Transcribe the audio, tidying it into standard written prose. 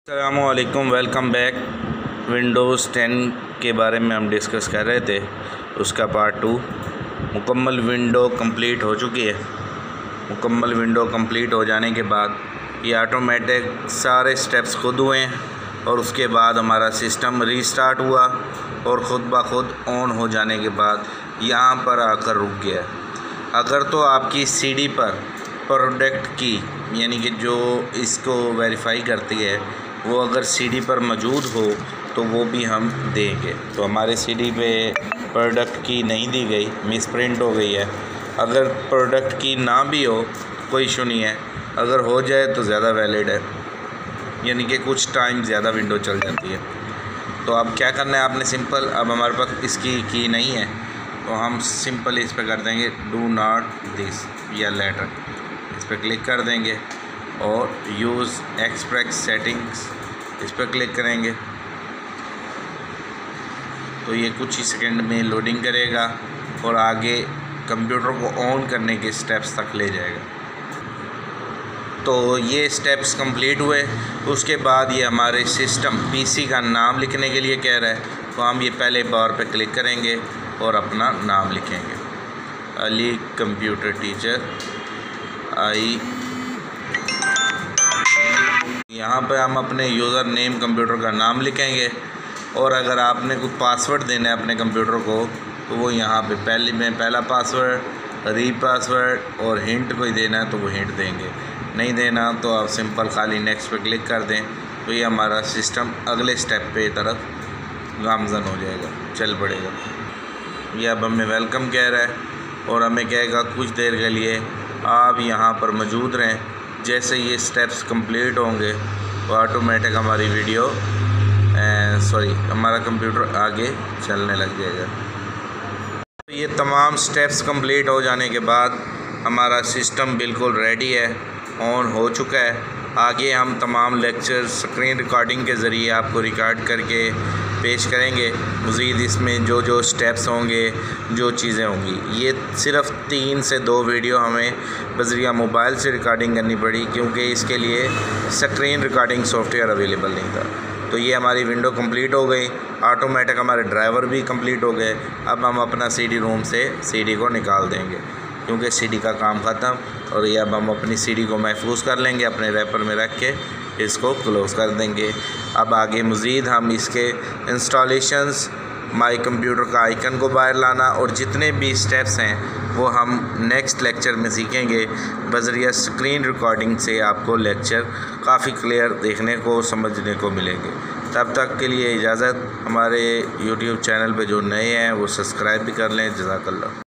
अस्सलामुअलैकुम, welcome back. Windows 10 के बारे में हम डिस्कस कर रहे थे, उसका पार्ट 2। मुकम्मल विंडो कंप्लीट हो चुकी है। मुकम्मल विंडो कंप्लीट हो जाने के बाद ये ऑटोमेटिक सारे स्टेप्स खुद हुए हैं और उसके बाद हमारा सिस्टम रीस्टार्ट हुआ और ख़ुद ब खुद ऑन हो जाने के बाद यहाँ पर आकर रुक गया। अगर तो आपकी सीडी पर प्रोडक्ट की यानी कि जो इसको वेरीफाई करती है वो अगर सीडी पर मौजूद हो तो वो भी हम देंगे। तो हमारे सीडी पे प्रोडक्ट की नहीं दी गई, मिसप्रिंट हो गई है। अगर प्रोडक्ट की ना भी हो कोई इशू नहीं है, अगर हो जाए तो ज़्यादा वैलिड है, यानी कि कुछ टाइम ज़्यादा विंडो चल जाती है। तो अब क्या करना है आपने, सिंपल, अब हमारे पास इसकी की नहीं है तो हम सिंपल इस पर कर देंगे डू नॉट दिस या लेटर, इस पर क्लिक कर देंगे और यूज़ एक्सप्रेस सेटिंग्स इस पर क्लिक करेंगे तो ये कुछ ही सेकंड में लोडिंग करेगा और आगे कंप्यूटर को ऑन करने के स्टेप्स तक ले जाएगा। तो ये स्टेप्स कंप्लीट हुए, उसके बाद ये हमारे सिस्टम पीसी का नाम लिखने के लिए कह रहा है, तो हम ये पहले बार पे क्लिक करेंगे और अपना नाम लिखेंगे, अली कंप्यूटर टीचर आई। यहाँ पे हम अपने यूज़र नेम कंप्यूटर का नाम लिखेंगे और अगर आपने कोई पासवर्ड देना है अपने कंप्यूटर को तो वो यहाँ पे पहले में पहला पासवर्ड, री पासवर्ड और हिंट कोई देना है तो वो हिंट देंगे, नहीं देना तो आप सिंपल खाली नेक्स्ट पे क्लिक कर दें तो ये हमारा सिस्टम अगले स्टेप पे तरफ गामजन हो जाएगा, चल पड़ेगा। ये अब हमें वेलकम कह रहा है और हमें कहेगा कुछ देर के लिए आप यहाँ पर मौजूद रहें। जैसे ये स्टेप्स कंप्लीट होंगे तो ऑटोमेटिक हमारी वीडियो हमारा कंप्यूटर आगे चलने लग जाएगा। तो ये तमाम स्टेप्स कंप्लीट हो जाने के बाद हमारा सिस्टम बिल्कुल रेडी है, ऑन हो चुका है। आगे हम तमाम लेक्चर स्क्रीन रिकॉर्डिंग के ज़रिए आपको रिकॉर्ड करके पेश करेंगे। मज़ीद इसमें जो जो स्टेप्स होंगे, जो चीज़ें होंगी, ये सिर्फ़ 3 से 2 वीडियो हमें बज़रिया मोबाइल से रिकॉर्डिंग करनी पड़ी क्योंकि इसके लिए स्क्रीन रिकॉर्डिंग सॉफ्टवेयर अवेलेबल नहीं था। तो ये हमारी विंडो कंप्लीट हो गई, ऑटोमेटिक हमारे ड्राइवर भी कंप्लीट हो गए। अब हम अपना सीडी रोम से सीडी को निकाल देंगे क्योंकि सीडी का काम ख़त्म, और ये अब हम अपनी सीडी को महफूज कर लेंगे, अपने रैपर में रख के इसको क्लोज़ कर देंगे। अब आगे मज़ीद हम इसके इंस्टॉलेशंस, माई कंप्यूटर का आइकन को बाहर लाना और जितने भी स्टेप्स हैं वो हम नेक्स्ट लेक्चर में सीखेंगे। बज़रिया स्क्रीन रिकॉर्डिंग से आपको लेक्चर काफ़ी क्लियर देखने को, समझने को मिलेंगे। तब तक के लिए इजाज़त। हमारे यूट्यूब चैनल पे जो नए हैं वो सब्सक्राइब भी कर लें। जज़ाकल्लाह।